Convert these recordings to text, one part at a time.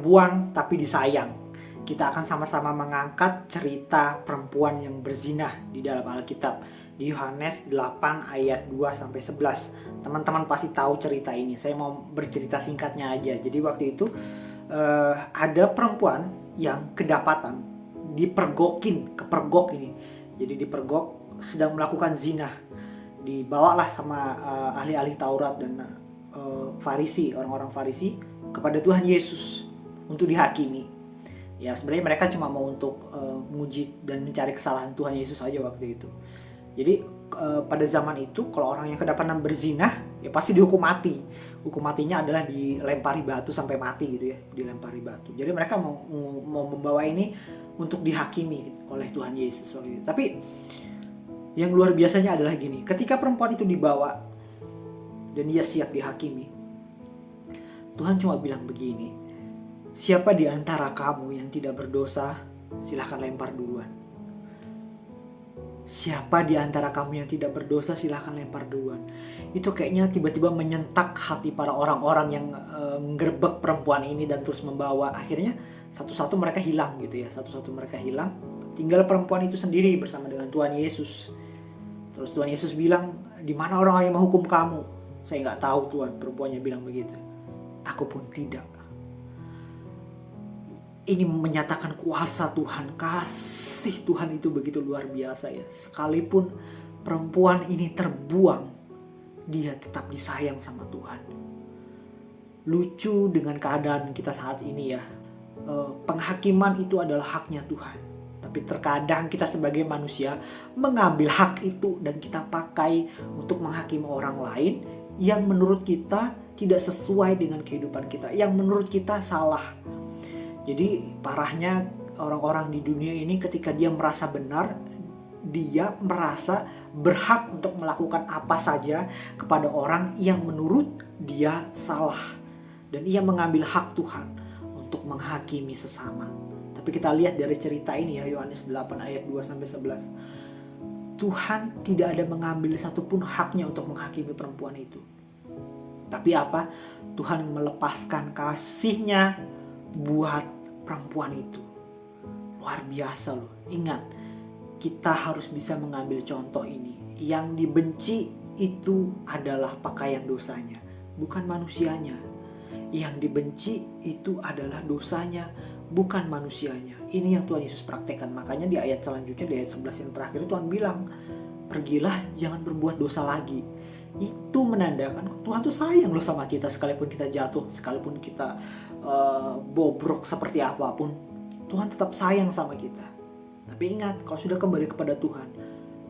terbuang tapi disayang. Kita akan sama-sama mengangkat cerita perempuan yang berzinah di dalam Alkitab di Yohanes 8 ayat 2 sampai 11. Teman-teman pasti tahu cerita ini. Saya mau bercerita singkatnya aja. Jadi waktu itu ada perempuan yang kedapatan kepergok ini. Jadi dipergok sedang melakukan zina. Dibawalah sama ahli-ahli Taurat dan Farisi, orang-orang Farisi kepada Tuhan Yesus untuk dihakimi. Ya sebenarnya mereka cuma mau untuk menguji dan mencari kesalahan Tuhan Yesus aja waktu itu. Jadi pada zaman itu kalau orang yang kedapatan berzinah ya pasti dihukum mati. Hukum matinya adalah dilempari batu sampai mati gitu ya, dilempari batu. Jadi mereka mau membawa ini untuk dihakimi oleh Tuhan Yesus waktu itu. Tapi yang luar biasanya adalah gini, ketika perempuan itu dibawa dan dia siap dihakimi, Tuhan cuma bilang begini, siapa di antara kamu yang tidak berdosa, silahkan lempar duluan. Siapa di antara kamu yang tidak berdosa, silahkan lempar duluan. Itu kayaknya tiba-tiba menyentak hati para orang-orang yang ngerebek perempuan ini dan terus membawa. Akhirnya satu-satu mereka hilang gitu ya, satu-satu mereka hilang. Tinggal perempuan itu sendiri bersama dengan Tuhan Yesus. Terus Tuhan Yesus bilang, di mana orang yang menghukum kamu? Saya nggak tahu Tuhan, perempuannya bilang begitu. Aku pun tidak. Ini menyatakan kuasa Tuhan, kasih Tuhan itu begitu luar biasa ya. Sekalipun perempuan ini terbuang, dia tetap disayang sama Tuhan. Lucu dengan keadaan kita saat ini ya. Penghakiman itu adalah haknya Tuhan. Tapi terkadang kita sebagai manusia mengambil hak itu dan kita pakai untuk menghakimi orang lain yang menurut kita tidak sesuai dengan kehidupan kita, yang menurut kita salah. Jadi parahnya orang-orang di dunia ini ketika dia merasa benar, dia merasa berhak untuk melakukan apa saja kepada orang yang menurut dia salah. Dan ia mengambil hak Tuhan untuk menghakimi sesama. Tapi kita lihat dari cerita ini ya, Yohanes 8 ayat 2-11. Tuhan tidak ada mengambil satupun haknya untuk menghakimi perempuan itu. Tapi apa? Tuhan melepaskan kasihnya buat perempuan itu. Luar biasa loh. Ingat, kita harus bisa mengambil contoh ini. Yang dibenci itu adalah pakaian dosanya, bukan manusianya. Yang dibenci itu adalah dosanya, bukan manusianya. Ini yang Tuhan Yesus praktekkan. Makanya di ayat selanjutnya, di ayat 11 yang terakhir, Tuhan bilang, pergilah, jangan berbuat dosa lagi. Itu menandakan Tuhan tuh sayang loh sama kita. Sekalipun kita jatuh, sekalipun kita bobrok seperti apapun, Tuhan tetap sayang sama kita. Tapi ingat, kalau sudah kembali kepada Tuhan,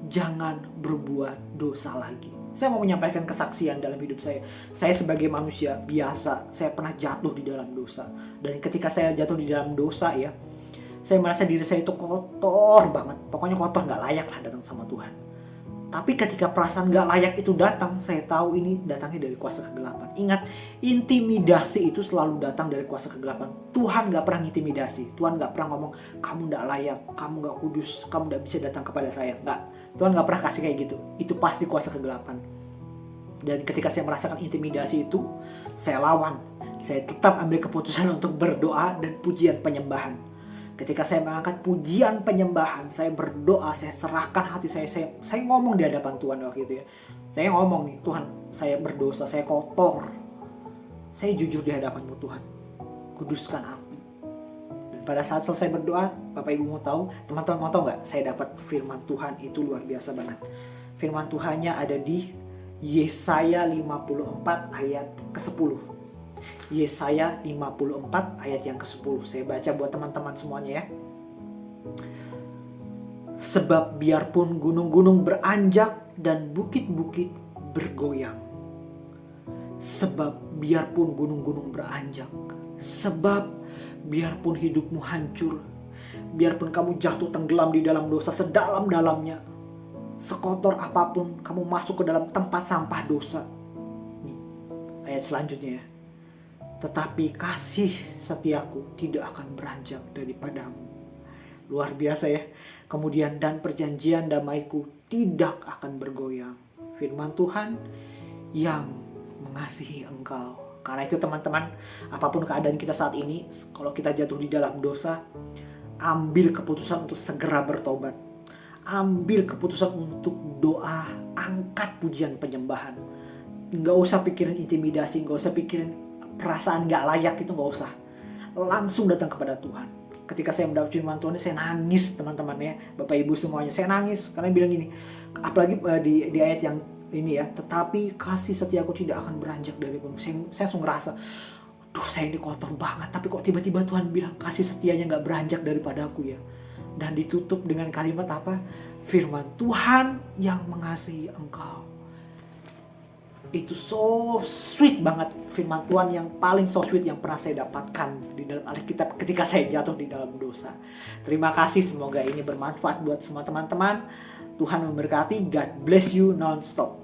jangan berbuat dosa lagi. Saya mau menyampaikan kesaksian dalam hidup saya. Saya sebagai manusia biasa, saya pernah jatuh di dalam dosa. Dan ketika saya jatuh di dalam dosa ya, saya merasa diri saya itu kotor banget. Pokoknya kotor, gak layak lah datang sama Tuhan. Tapi ketika perasaan gak layak itu datang, saya tahu ini datangnya dari kuasa kegelapan. Ingat, intimidasi itu selalu datang dari kuasa kegelapan. Tuhan gak pernah intimidasi. Tuhan gak pernah ngomong, kamu gak layak, kamu gak kudus, kamu gak bisa datang kepada saya. Enggak, Tuhan gak pernah kasih kayak gitu. Itu pasti kuasa kegelapan. Dan ketika saya merasakan intimidasi itu, saya lawan. Saya tetap ambil keputusan untuk berdoa dan pujian penyembahan. Ketika saya mengangkat pujian penyembahan, saya berdoa, saya serahkan hati saya ngomong di hadapan Tuhan waktu itu ya. Saya ngomong nih, Tuhan, saya berdosa, saya kotor. Saya jujur di hadapan-Mu Tuhan. Kuduskan aku. Dan pada saat selesai berdoa, Bapak Ibu mau tahu, teman-teman mau tahu nggak? Saya dapat firman Tuhan itu luar biasa banget. Firman Tuhannya ada di Yesaya 54 ayat ke-10. Yesaya 54 ayat yang ke-10. Saya baca buat teman-teman semuanya ya. Sebab biarpun gunung-gunung beranjak dan bukit-bukit bergoyang. Sebab biarpun gunung-gunung beranjak. Sebab biarpun hidupmu hancur. Biarpun kamu jatuh tenggelam di dalam dosa sedalam-dalamnya. Sekotor apapun kamu masuk ke dalam tempat sampah dosa. Nih, ayat selanjutnya ya. Tetapi kasih setiaku tidak akan beranjak daripadamu. Luar biasa ya. Kemudian dan perjanjian damaiku tidak akan bergoyang. Firman Tuhan yang mengasihi engkau, Karena itu teman-teman, apapun keadaan kita saat ini, kalau kita jatuh di dalam dosa, ambil keputusan untuk segera bertobat. Ambil keputusan untuk doa, angkat pujian penyembahan. Nggak usah pikirin intimidasi, nggak usah pikirin perasaan nggak layak, itu nggak usah. Langsung datang kepada Tuhan. Ketika saya mendapat firman Tuhan, saya nangis teman-teman ya, Bapak Ibu semuanya, saya nangis karena bilang gini, apalagi di ayat yang ini ya, tetapi kasih setiaku tidak akan beranjak dari bumi. Saya langsung ngerasa, duh saya ini kotor banget, tapi kok tiba-tiba Tuhan bilang kasih setianya nggak beranjak daripada aku ya. Dan ditutup dengan kalimat apa? Firman Tuhan yang mengasihi engkau. Itu so sweet banget, firman Tuhan yang paling so sweet yang pernah saya dapatkan di dalam Alkitab ketika saya jatuh di dalam dosa. Terima kasih, semoga ini bermanfaat buat semua teman-teman. Tuhan memberkati. God bless you non-stop.